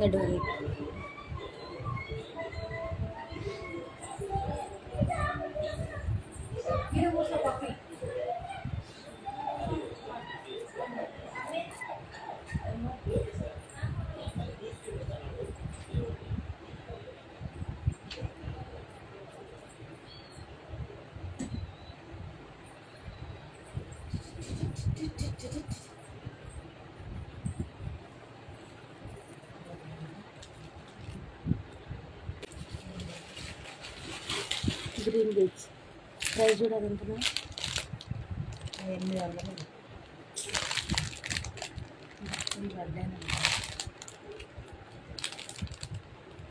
లడ్డూలు. Green beats price చూడాలి ఎంతనా? 800.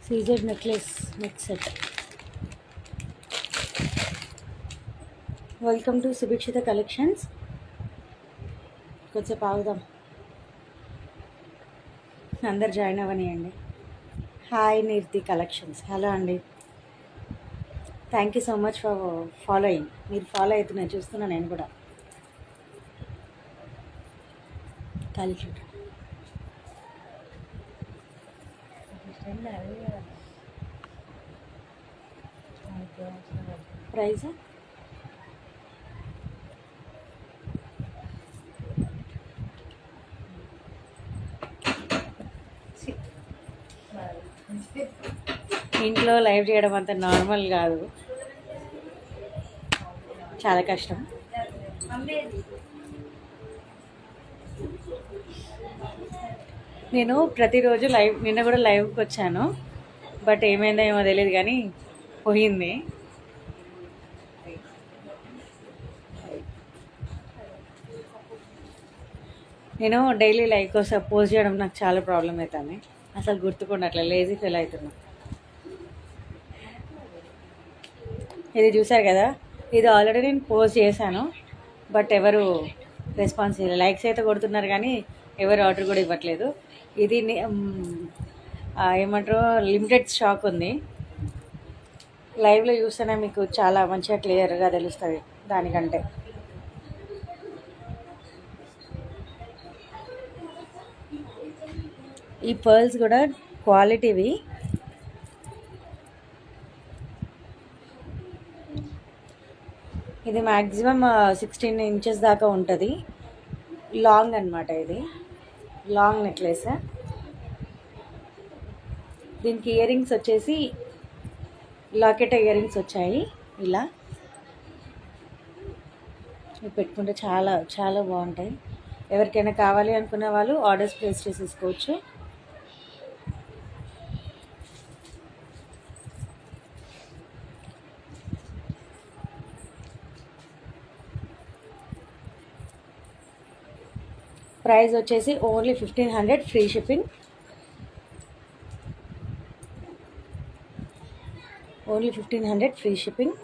CZ necklace neck set. Welcome to Subhikshita collections. కొంచెం ఆగుదాం, అందరు జాయిన్ అవ్వనియండి. Hi Neerti collections. హలో అండి, thank you so much for following. మీరు ఫాలో అవుతున్నాను, చూస్తున్నాను నేను కూడా. ఖాళీ చూడు. ప్రైజ్ ఇంట్లో లైవ్ చేయడం అంత నార్మల్ కాదు, చాలా కష్టం. నేను ప్రతిరోజు లైవ్, నిన్న కూడా లైవ్కి వచ్చాను, బట్ ఏమైందో ఏమో తెలియదు కానీ పోయింది. నేను డైలీ లైవ్ కోసం పోస్ట్ చేయడం నాకు చాలా ప్రాబ్లం అవుతుంది, అసలు గుర్తుకుండట్లే, లేజీ ఫీల్ అవుతున్నా. ఇది చూసారు కదా, ఇది ఆల్రెడీ నేను పోస్ట్ చేశాను, బట్ ఎవరు రెస్పాన్స్ చేయలేదు. లైక్స్ అయితే కొడుతున్నారు కానీ ఎవరు ఆర్డర్ కూడా ఇవ్వట్లేదు. ఇది ఏమంటారు, లిమిటెడ్ స్టాక్ ఉంది. లైవ్లో చూస్తేనే మీకు చాలా మంచిగా క్లియర్గా తెలుస్తుంది దానికంటే. ఈ పర్ల్స్ కూడా క్వాలిటీవి. ఇది మ్యాక్సిమం 16 ఇంచెస్ దాకా ఉంటుంది. లాంగ్ అనమాట, ఇది లాంగ్ నెక్లెస్. దీనికి ఇయర్ రింగ్స్ వచ్చేసి లాకెట్ ఇయర్ రింగ్స్ వచ్చాయి. ఇలా పెట్టుకుంటే చాలా చాలా బాగుంటాయి. ఎవరికైనా కావాలి అనుకున్న వాళ్ళు ఆర్డర్స్ ప్లేస్ చేసేసుకోవచ్చు. ప్రైస్ వచ్చేసి only 1500 free shipping. Only 1500 free shipping.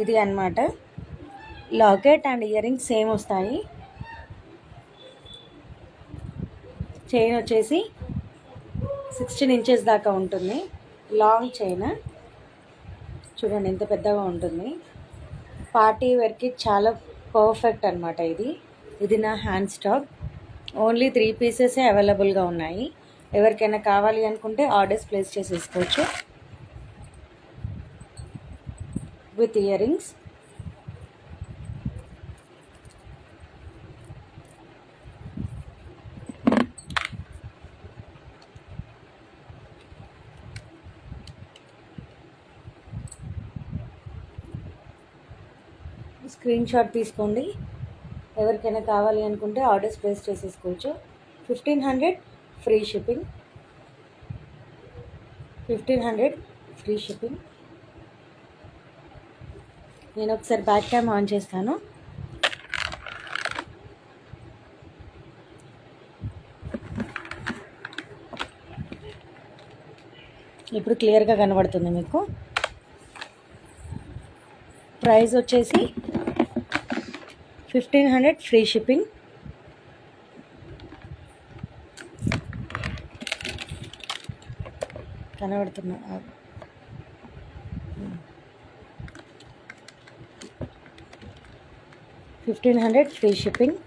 ఇది అన్నమాట, locket and ear rings same వస్తాయి. చైన్ వచ్చేసి 16 ఇంచెస్ దాకా ఉంటుంది. లాంగ్ చైన్ చూడండి ఎంత పెద్దగా ఉంటుంది. పార్టీ వేర్కి చాలా పర్ఫెక్ట్ అనమాట ఇది. ఇది నా హ్యాండ్ స్టాక్. ఓన్లీ 3 పీసెసే అవైలబుల్గా ఉన్నాయి. ఎవరికైనా కావాలి అనుకుంటే ఆర్డర్స్ ప్లేస్ చేసేసుకోవచ్చు. With ear rings. Screen shot తీసుకోండి. ఎవరికైనా కావాలి అనుకుంటే ఆర్డర్స్ ప్లేస్ చేసేసుకోవచ్చు. 1500 ఫ్రీ షిప్పింగ్. 1500 free shipping. నేను ఒకసారి బ్యాక్ క్యామ్ ఆన్ చేస్తాను. ఇప్పుడు క్లియర్గా కనబడుతుంది మీకు. ప్రైస్ వచ్చేసి 1500 ఫ్రీ షిప్పింగ్. కనబడుతున్నా 1500 free shipping.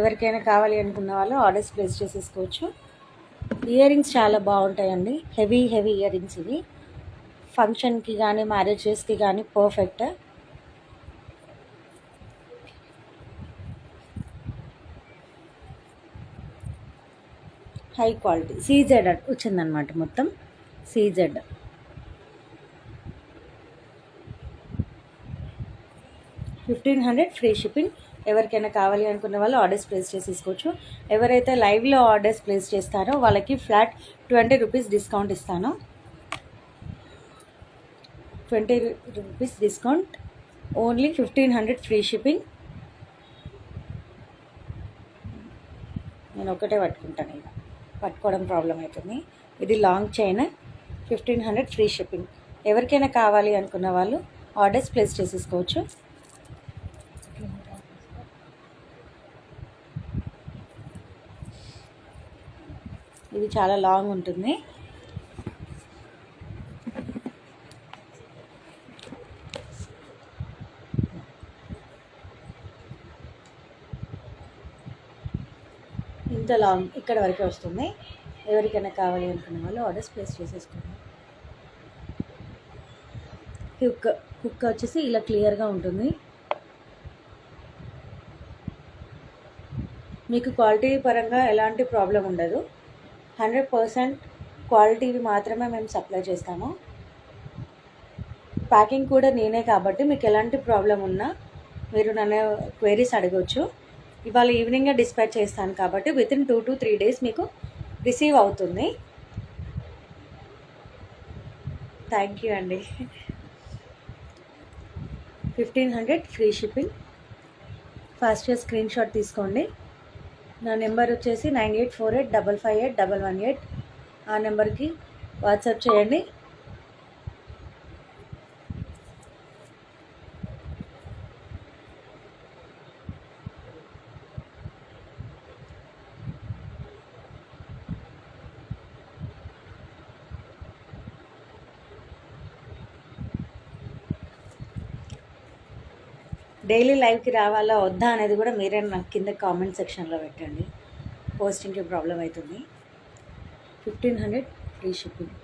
ఎవరికైనా కావాలి అనుకున్న వాళ్ళు ఆర్డర్స్ ప్లేస్ చేసేసుకోవచ్చు. ఇయర్ రింగ్స్ చాలా బాగుంటాయండి, హెవీ ఇయర్ రింగ్స్ ఇవి. ఫంక్షన్కి కానీ మ్యారేజెస్కి కానీ పర్ఫెక్ట్. హై క్వాలిటీ సీజెడ్ వచ్చిందనమాట, మొత్తం సీజెడ్. $1500 free shipping. ఎవరికైనా కావాలి అనుకున్న వాళ్ళు ఆర్డర్స్ ప్లేస్ చేసేసుకోవచ్చు. ఎవరైతే లైవ్లో ఆర్డర్స్ ప్లేస్ చేస్తారో వాళ్ళకి ఫ్లాట్ ₹20 డిస్కౌంట్ ఇస్తాను. ₹20 డిస్కౌంట్, ఓన్లీ 1500 ఫ్రీ షిప్పింగ్. నేను ఒకటే పట్టుకుంటాను, ఇలా పట్టుకోవడం ప్రాబ్లం అవుతుంది. ఇది లాంగ్ చైన్, 1500 ఫ్రీ షిప్పింగ్. ఎవరికైనా కావాలి అనుకున్న వాళ్ళు ఆర్డర్స్ ప్లేస్ చేసేసుకోవచ్చు. ఇది చాలా లాంగ్ ఉంటుంది. ఇంత లాంగ్ ఇక్కడ వరకే వస్తుంది. ఎవరికైనా కావాలి అనుకున్న వాళ్ళు ఆర్డర్స్ ప్లేస్ చేసేసుకోండి. హుక్ వచ్చేసి ఇలా క్లియర్గా ఉంటుంది. మీకు క్వాలిటీ పరంగా ఎలాంటి ప్రాబ్లం ఉండదు. 100% క్వాలిటీవి మాత్రమే మేము సప్లై చేస్తాము. ప్యాకింగ్ కూడా నేనే కాబట్టి మీకు ఎలాంటి ప్రాబ్లం ఉన్నా మీరు నన్ను క్వైరీస్ అడగవచ్చు. ఇవాళ ఈవినింగే డిస్పాచ్ చేస్తాను కాబట్టి వితిన్ 2 to 3 days మీకు రిసీవ్ అవుతుంది. థ్యాంక్ యూ అండి. 1500 ఫ్రీ షిప్పింగ్. ఫాస్ట్గా స్క్రీన్ షాట్ తీసుకోండి. నా నెంబర్ వచ్చేసి 9848558118. ఆ నెంబర్కి వాట్సాప్ చేయండి. డైలీ లైవ్కి రావాలా వద్దా అనేది కూడా మీరే నాకు కింద కామెంట్ సెక్షన్లో పెట్టండి. పోస్టింగ్కి ప్రాబ్లం అవుతుంది. 1500 ఫ్రీ షిప్పింగ్.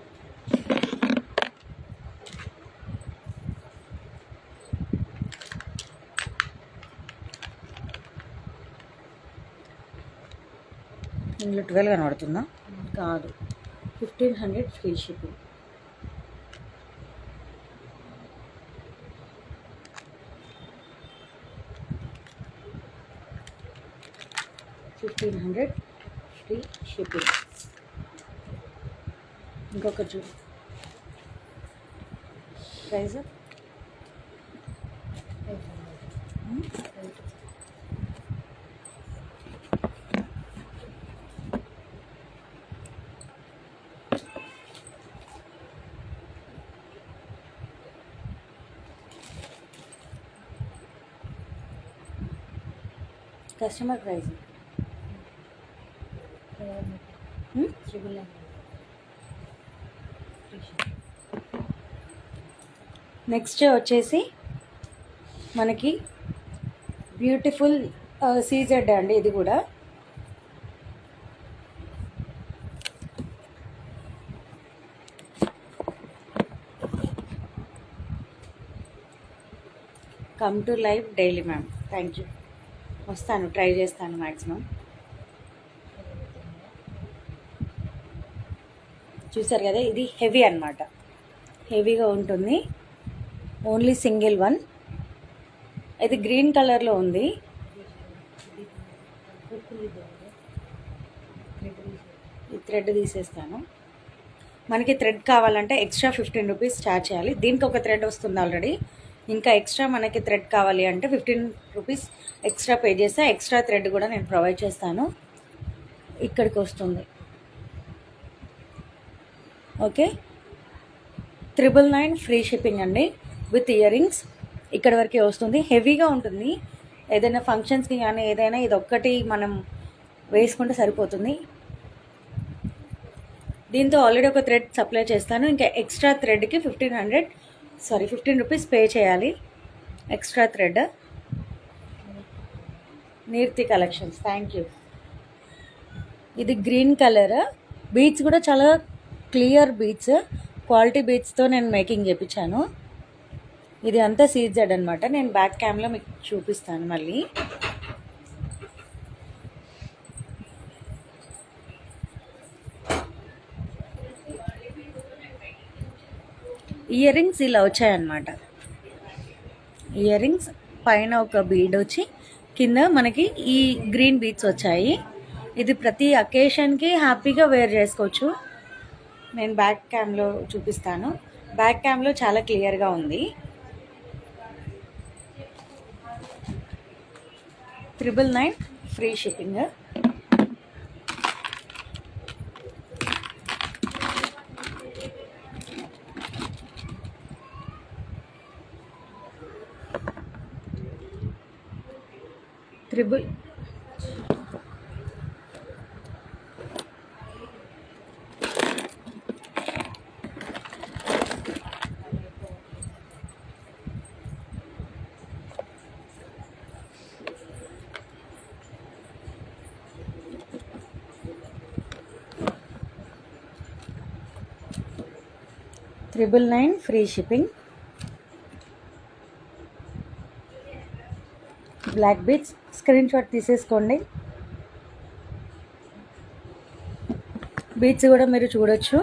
ఇందులో 12 కనబడుతుందా? కాదు, 1500 ఫ్రీ షిప్పింగ్. $1500 free shipping. ఇంకొక చూడు ప్రైజ్. కస్టమర్ ప్రైజ్ నెక్స్ట్ వచ్చేసి మనకి బ్యూటిఫుల్ సీజెడ్ అండి. ఇది కూడా come to live daily ma'am. Thank you. వస్తాను, ట్రై చేస్తాను మ్యాక్సిమం. చూసారు కదా, ఇది హెవీ అన్నమాట, హెవీగా ఉంటుంది. Only single one. ఇది గ్రీన్ కలర్లో ఉంది. ఈ థ్రెడ్ తీసేస్తాను. మనకి థ్రెడ్ కావాలంటే ఎక్స్ట్రా ₹15 ఛార్జ్ చేయాలి. దీనికి ఒక థ్రెడ్ వస్తుంది ఆల్రెడీ. ఇంకా ఎక్స్ట్రా మనకి థ్రెడ్ కావాలి అంటే ₹15 ఎక్స్ట్రా పే చేస్తే ఎక్స్ట్రా థ్రెడ్ కూడా నేను ప్రొవైడ్ చేస్తాను. ఇక్కడికి వస్తుంది. ఓకే, 999 ఫ్రీ షిప్పింగ్ అండి విత్ ఇయర్ రింగ్స్. ఇక్కడ వరకే వస్తుంది. హెవీగా ఉంటుంది. ఏదైనా ఫంక్షన్స్కి కానీ ఏదైనా ఇది ఒక్కటి మనం వేసుకుంటే సరిపోతుంది. దీంతో ఆల్రెడీ ఒక థ్రెడ్ సప్లై చేస్తాను. ఇంకా ఎక్స్ట్రా థ్రెడ్కి ₹15 పే చేయాలి. Extra thread Neerti collections. Thank you. ఇది గ్రీన్ కలర్ బీడ్స్ కూడా చాలా క్లియర్ బీడ్స్, క్వాలిటీ బీడ్స్తో నేను మేకింగ్ చేయించాను. ఇది అంతా సీజెడ్ అనమాట. నేను బ్యాక్ క్యామ్లో మీకు చూపిస్తాను మళ్ళీ. ఇయర్ రింగ్స్ ఇలా వచ్చాయన్నమాట. ఇయర్ రింగ్స్ పైన ఒక బీడ్ వచ్చి కింద మనకి ఈ గ్రీన్ బీడ్స్ వచ్చాయి. ఇది ప్రతి అకేషన్కి హ్యాపీగా వేర్ చేసుకోవచ్చు. నేను బ్యాక్ క్యామ్లో చూపిస్తాను. బ్యాక్ క్యామ్లో చాలా క్లియర్గా ఉంది. 999 free shipping. Triple $999 free shipping. Black beads screenshot తీసేసుకోండి. బీడ్స్ కూడా మీరు చూడొచ్చు.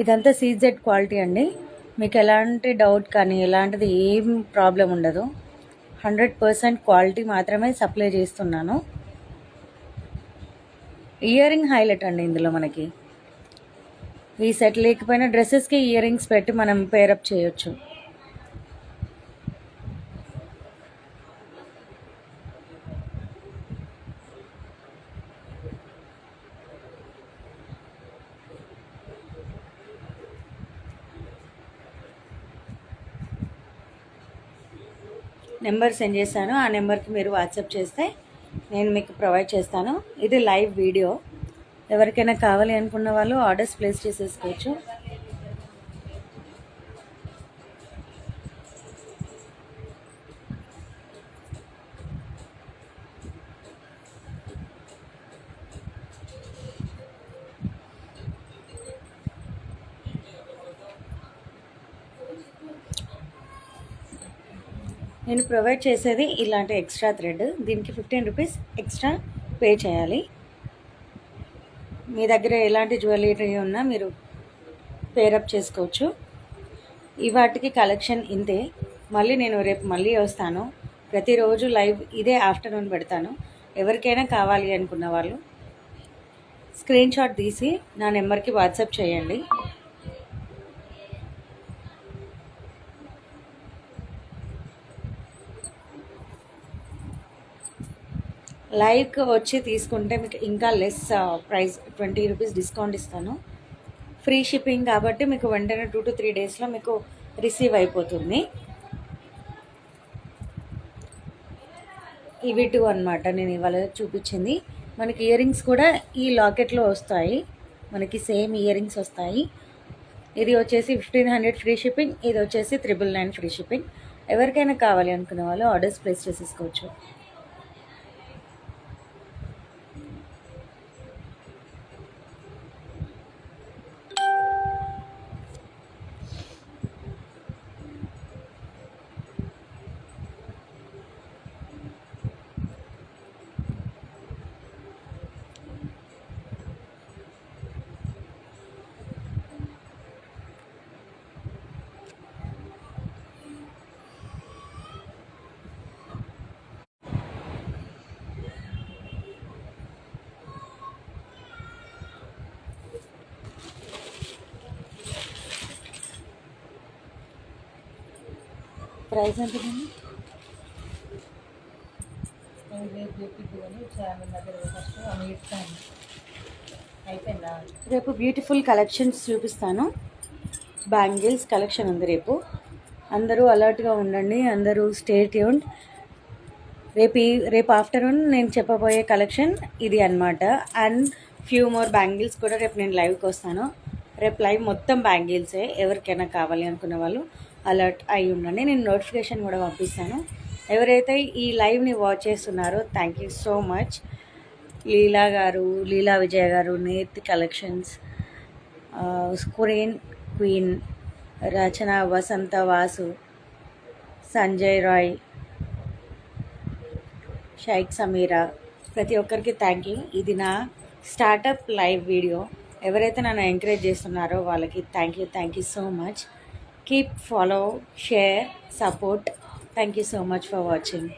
ఇదంతా సీజెడ్ క్వాలిటీ అండి. మీకు ఎలాంటి డౌట్ కానీ ఎలాంటిది ఏం ప్రాబ్లం ఉండదు. 100% క్వాలిటీ మాత్రమే సప్లై చేస్తున్నాను. ఇయర్ రింగ్ హైలైట్ అండి ఇందులో మనకి. ఈ సెట్ లేకపోయినా డ్రెస్సెస్కి ఇయర్ రింగ్స్ పెట్టి మనం పేరప్ చేయొచ్చు. నెంబర్ సెండ్ చేశాను. ఆ నెంబర్కి మీరు వాట్సాప్ చేస్తే నేను మీకు ప్రొవైడ్ చేస్తాను. ఇది లైవ్ వీడియో. ఎవరికైనా కావాలి అనుకున్న వాళ్ళు ఆర్డర్స్ ప్లేస్ చేసేసుకోవచ్చు. నేను ప్రొవైడ్ చేసేది ఇలాంటి ఎక్స్ట్రా థ్రెడ్. దీనికి 15 రూపీస్ ఎక్స్ట్రా పే చేయాలి. మీ దగ్గర ఎలాంటి జ్యువెలరీ ఉన్నా మీరు పేరప్ చేసుకోవచ్చు. వాటికి కలెక్షన్ ఇంతే. మళ్ళీ నేను రేపు మళ్ళీ వస్తాను. ప్రతిరోజు లైవ్ ఇదే ఆఫ్టర్నూన్ పెడతాను. ఎవరికైనా కావాలి అనుకున్న వాళ్ళు స్క్రీన్ షాట్ తీసి నా నెంబర్కి వాట్సాప్ చేయండి. లైవ్కి వచ్చి తీసుకుంటే మీకు ఇంకా లెస్ ప్రైస్ 20 రూపీస్ డిస్కౌంట్ ఇస్తాను. ఫ్రీ షిప్పింగ్ కాబట్టి మీకు వెంటనే 2 to 3 డేస్లో మీకు రిసీవ్ అయిపోతుంది. ఇవి 2 అనమాట నేను ఇవాళ చూపించింది. మనకి ఇయర్ రింగ్స్ కూడా ఈ లాకెట్లో వస్తాయి. మనకి సేమ్ ఇయర్ రింగ్స్ వస్తాయి. ఇది వచ్చేసి 1500 ఫ్రీ షిప్పింగ్. ఇది వచ్చేసి 999 ఫ్రీ షిప్పింగ్. ఎవరికైనా కావాలి అనుకునే వాళ్ళు ఆర్డర్స్ ప్లేస్ చేసేసుకోవచ్చు. ప్రైస్ ఎంత రేపు బ్యూటిఫుల్ కలెక్షన్స్ చూపిస్తాను. బ్యాంగిల్స్ కలెక్షన్ ఉంది రేపు. అందరూ అలర్ట్గా ఉండండి. అందరూ స్టే ట్యూన్డ్. రేపు ఆఫ్టర్నూన్ నేను చెప్పబోయే కలెక్షన్ ఇది అనమాట. అండ్ ఫ్యూ మోర్ బ్యాంగిల్స్ కూడా రేపు నేను లైవ్కి వస్తాను. రేపు లైవ్ మొత్తం బ్యాంగిల్సే. ఎవరికైనా కావాలి అనుకున్న వాళ్ళు అలర్ట్ అయి ఉండండి. నేను నోటిఫికేషన్ కూడా పంపిస్తాను. ఎవరైతే ఈ లైవ్ని వాచ్ చేస్తున్నారో థ్యాంక్ యూ సో మచ్. లీలా గారు, లీలా విజయ గారు, నేతి కలెక్షన్స్, స్క్రీన్ క్వీన్, రచన, వసంత, వాసు, సంజయ్ రాయ్, షైక్ సమీరా, ప్రతి ఒక్కరికి థ్యాంక్ యూ. ఇది నా స్టార్టప్ లైవ్ వీడియో. ఎవరైతే నన్ను ఎంకరేజ్ చేస్తున్నారో వాళ్ళకి thank you so much. Keep follow, share, support. Thank you so much for watching.